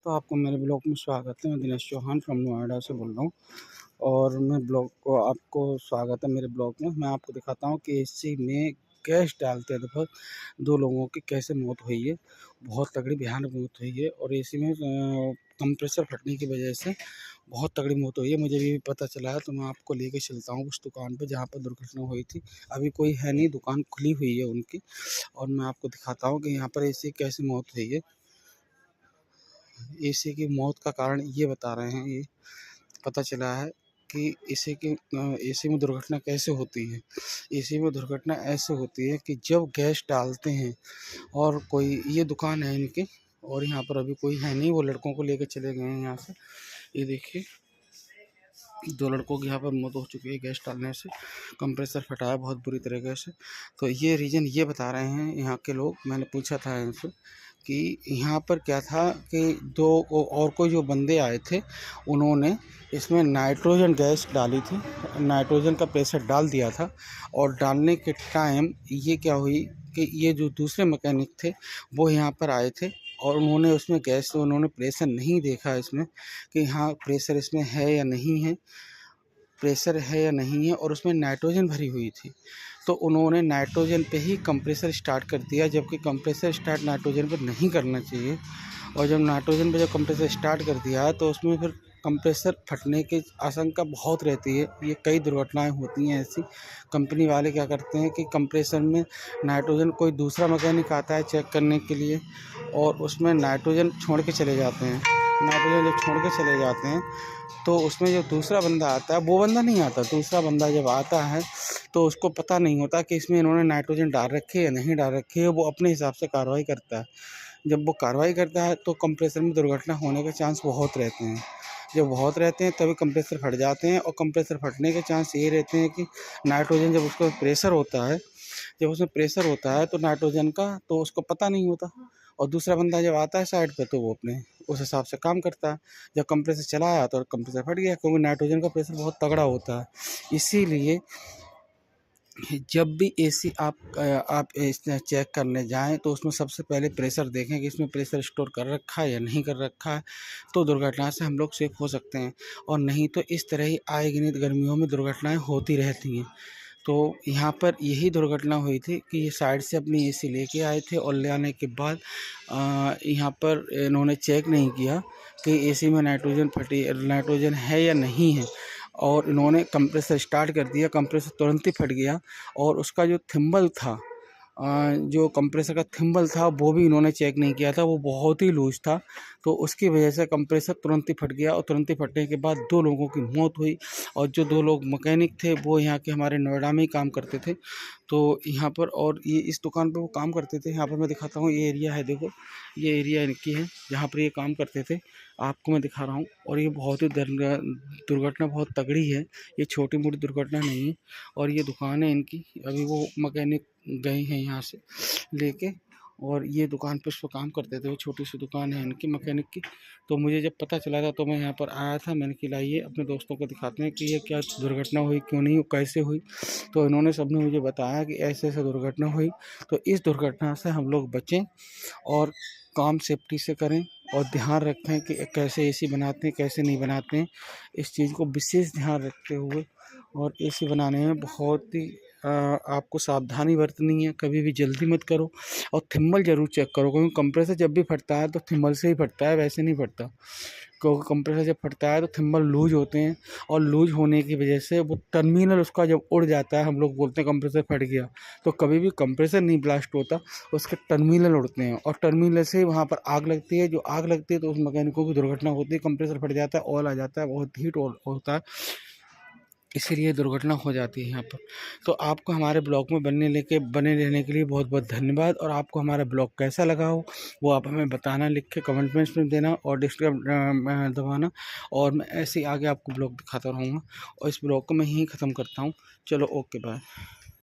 दोस्तों, आपको मेरे ब्लॉग में स्वागत है। मैं दिनेश चौहान फ्रॉम नोएडा से बोल रहा हूँ और मैं ब्लॉग को आपको स्वागत है मेरे ब्लॉग में। मैं आपको दिखाता हूँ कि एसी में गैस डालते वक्त 2 लोगों की कैसे मौत हुई है। बहुत तगड़ी भयानक मौत हुई है और एसी में कंप्रेसर फटने की वजह से बहुत तगड़ी मौत हुई है। मुझे भी पता चला है तो मैं आपको लेके चलता हूँ उस दुकान पे जहाँ पर दुर्घटना हुई थी। अभी कोई है नहीं, दुकान खुली हुई है उनकी और मैं आपको दिखाता हूँ कि यहाँ पर एसी कैसे मौत हुई है। एसी की मौत का कारण ये बता रहे हैं, ये पता चला है कि एसी में दुर्घटना कैसे होती है। एसी में दुर्घटना ऐसे होती है कि जब गैस डालते हैं और कोई, ये दुकान है इनकी और यहाँ पर अभी कोई है नहीं, वो लड़कों को लेकर चले गए हैं यहाँ से। ये देखिए 2 लड़कों की यहाँ पर मौत हो चुकी है गैस डालने से। कंप्रेसर फटा है बहुत बुरी तरीके से। तो ये रीज़न ये बता रहे हैं यहाँ के लोग। मैंने पूछा था इनसे कि यहाँ पर क्या था कि 2 और कोई जो बंदे आए थे, उन्होंने इसमें नाइट्रोजन गैस डाली थी, नाइट्रोजन का प्रेशर डाल दिया था और डालने के टाइम ये क्या हुई कि ये जो दूसरे मैकेनिक थे वो यहाँ पर आए थे और उन्होंने उसमें गैस, उन्होंने प्रेशर नहीं देखा इसमें कि हाँ प्रेशर इसमें है या नहीं है, प्रेशर है या नहीं है, और उसमें नाइट्रोजन भरी हुई थी। तो उन्होंने नाइट्रोजन पे ही कंप्रेसर स्टार्ट कर दिया, जबकि कंप्रेसर स्टार्ट नाइट्रोजन पर नहीं करना चाहिए। और जब नाइट्रोजन पे जब कंप्रेसर स्टार्ट कर दिया तो उसमें फिर कंप्रेसर फटने की आशंका बहुत रहती है। ये कई दुर्घटनाएं होती हैं ऐसी। कंपनी वाले क्या करते हैं कि कंप्रेसर में नाइट्रोजन, कोई दूसरा मैकेनिक आता है चेक करने के लिए और उसमें नाइट्रोजन छोड़ के चले जाते हैं। नाइट्रोजन जब छोड़ के चले जाते हैं तो उसमें जो दूसरा बंदा आता है, वो बंदा नहीं आता, दूसरा बंदा जब आता है तो उसको पता नहीं होता कि इसमें इन्होंने नाइट्रोजन डाल रखी है या नहीं डाल रखी है। वो अपने हिसाब से कार्रवाई करता है। जब वो कार्रवाई करता है तो कंप्रेसर में दुर्घटना होने के चांस बहुत रहते हैं। जब बहुत रहते हैं तभी कंप्रेसर फट जाते हैं और कंप्रेसर फटने के चांस ये रहते हैं कि नाइट्रोजन जब उसका प्रेशर होता है, जब उसमें प्रेशर होता है तो नाइट्रोजन का, तो उसको पता नहीं होता और दूसरा बंदा जब आता है साइड पे तो वो अपने उस हिसाब से काम करता है। जब कंप्रेसर चलाया तो कंप्रेसर फट गया, क्योंकि नाइट्रोजन का प्रेशर बहुत तगड़ा होता है। इसीलिए जब भी एसी आप चेक करने जाएं तो उसमें सबसे पहले प्रेशर देखें कि इसमें प्रेशर स्टोर कर रखा है या नहीं कर रखा है। तो दुर्घटना से हम लोग सेफ हो सकते हैं, और नहीं तो इस तरह ही आएगिनित गर्मियों में दुर्घटनाएं होती रहती हैं। तो यहाँ पर यही दुर्घटना हुई थी कि ये साइड से अपनी एसी लेके आए थे और ले आने के बाद यहाँ पर इन्होंने चेक नहीं किया कि एसी में नाइट्रोजन है या नहीं है, और इन्होंने कंप्रेसर स्टार्ट कर दिया। कंप्रेसर तुरंत ही फट गया और उसका जो थिम्बल था, जो कंप्रेसर का थिम्बल था वो भी इन्होंने चेक नहीं किया था, वो बहुत ही लूज था। तो उसकी वजह से कंप्रेसर तुरंत ही फट गया और तुरंत ही फटने के बाद 2 लोगों की मौत हुई। और जो 2 लोग मैकेनिक थे वो यहाँ के हमारे नोएडा में ही काम करते थे। तो यहाँ पर, और ये इस दुकान पे वो काम करते थे। यहाँ पर मैं दिखाता हूँ, ये एरिया है, देखो ये एरिया इनकी है जहाँ पर ये काम करते थे, आपको मैं दिखा रहा हूँ। और ये बहुत ही दुर्घटना बहुत तगड़ी है, ये छोटी मोटी दुर्घटना नहीं है। और ये दुकान है इनकी, अभी वो मैकेनिक गए हैं यहाँ से लेके, और ये दुकान पे उसको काम करते थे। वो छोटी सी दुकान है इनकी मैकेनिक की। तो मुझे जब पता चला था तो मैं यहाँ पर आया था। मैंने कि लाइए अपने दोस्तों को दिखाते हैं कि ये क्या दुर्घटना हुई, क्यों नहीं, कैसे हुई। तो इन्होंने सबने मुझे बताया कि ऐसे ऐसे दुर्घटना हुई। तो इस दुर्घटना से हम लोग बचें और काम सेफ्टी से करें और ध्यान रखें कि कैसे एसी बनाते हैं, कैसे नहीं बनाते हैं। इस चीज़ को विशेष ध्यान रखते हुए, और एसी बनाने में बहुत ही आपको सावधानी बरतनी है। कभी भी जल्दी मत करो और थिम्बल ज़रूर चेक करो, क्योंकि कंप्रेसर जब भी फटता है तो थिम्बल से ही फटता है, वैसे नहीं फटता। क्योंकि कंप्रेसर जब फटता है तो थिम्बल लूज होते हैं और लूज होने की वजह से वो टर्मिनल उसका जब उड़ जाता है, हम लोग बोलते हैं कंप्रेसर फट गया, तो कभी भी कंप्रेसर नहीं ब्लास्ट होता, उसके टर्मिनल उड़ते हैं और टर्मिनल से वहाँ पर आग लगती है। जो आग लगती है तो उस मैकेनिक को भी दुर्घटना होती है, कंप्रेसर फट जाता है, ऑयल आ जाता है, बहुत हीट होता है, इसीलिए दुर्घटना हो जाती है यहाँ पर। तो आपको हमारे ब्लॉग में बने रहने के लिए बहुत बहुत धन्यवाद। और आपको हमारा ब्लॉग कैसा लगा हो वो आप हमें बताना, लिख के कमेंट में देना और डिस्क्रिप्शन दबाना, और मैं ऐसे ही आगे आपको ब्लॉग दिखाता रहूँगा। और इस ब्लॉग को मैं यहीं ख़त्म करता हूँ। चलो, ओके, बाय।